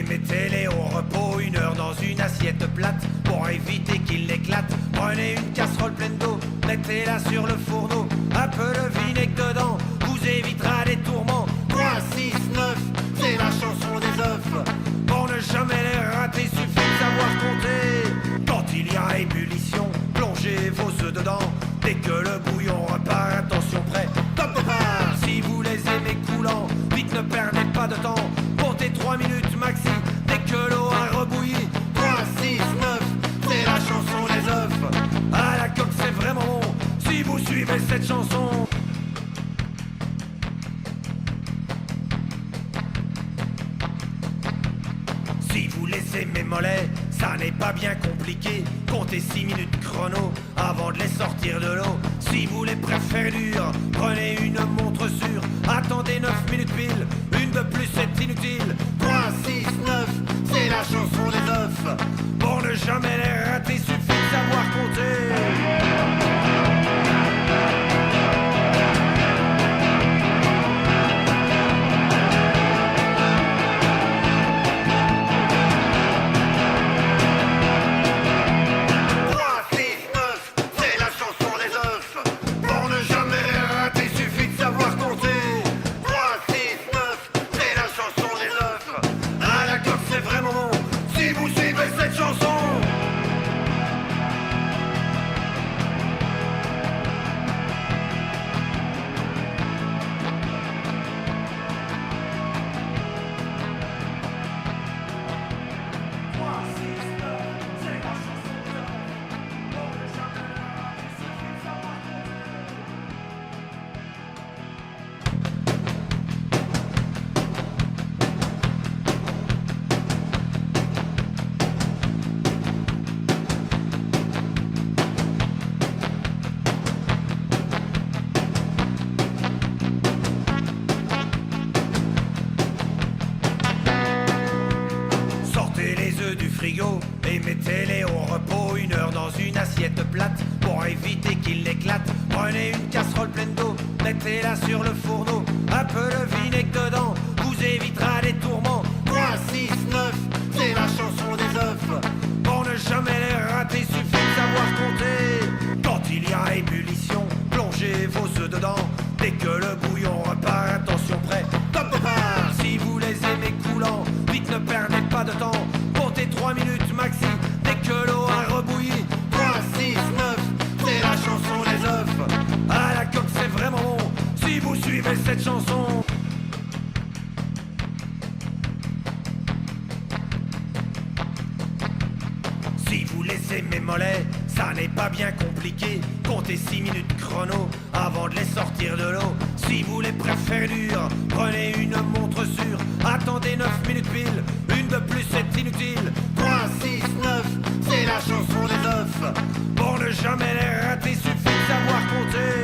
mettez-les au repos 1 heure dans une assiette plate pour éviter qu'ils l'éclatent. Prenez une casserole pleine d'eau, mettez-la sur le fourneau, un peu de vinaigre dedans, vous évitera des tourments. 3, 6, 9, c'est la chanson des œufs. Pour ne jamais les rater, suffit de savoir compter. Quand il y a ébullition, plongez vos œufs dedans. Dès que le bouillon repart, attention prêt, top départ. Si vous les aimez coulants, vite ne perdez pas de temps. Comptez 3 minutes maxi, dès que l'eau a rebouilli. 3, 6, 9, c'est la chanson des œufs. À la coque c'est vraiment bon, si vous suivez cette chanson. Si vous les aimez mollets, ça n'est pas bien compliqué. Comptez 6 minutes chrono avant de les sortir de l'eau. Si vous les préférez durs, prenez une montre sûre. Attendez 9 minutes pile, une de plus c'est inutile. 3, 6, 9, c'est la chanson des œufs. Pour ne jamais les rater, suffit de savoir compter. Et mettez-les au repos 1 heure dans une assiette plate pour éviter qu'ils l'éclatent. Prenez une casserole pleine d'eau, mettez-la sur le fourneau, un peu de vinaigre dedans, vous évitera des tourments. 3, 6, 9, c'est la chanson des œufs. Pour ne jamais les rater, suffit de savoir compter. Quand il y a ébullition, plongez vos œufs dedans. Dès que le bouillon repart, attention prêt, top départ. Si vous les aimez coulants, vite ne perdez pas de temps. Comptez 3 minutes maxi, dès que l'eau a rebouilli. 3, 6, 9, c'est la chanson des œufs. À la coque c'est vraiment bon, si vous suivez cette chanson. Si vous les aimez mollets, ça n'est pas bien compliqué. Comptez 6 minutes chrono avant de les sortir de l'eau. Si vous les préférez durs, prenez une montre sûre. Attendez 9 minutes pile, une de plus c'est inutile. 3, 6, 9, c'est la chanson des œufs. Pour ne jamais les rater, suffit de savoir compter.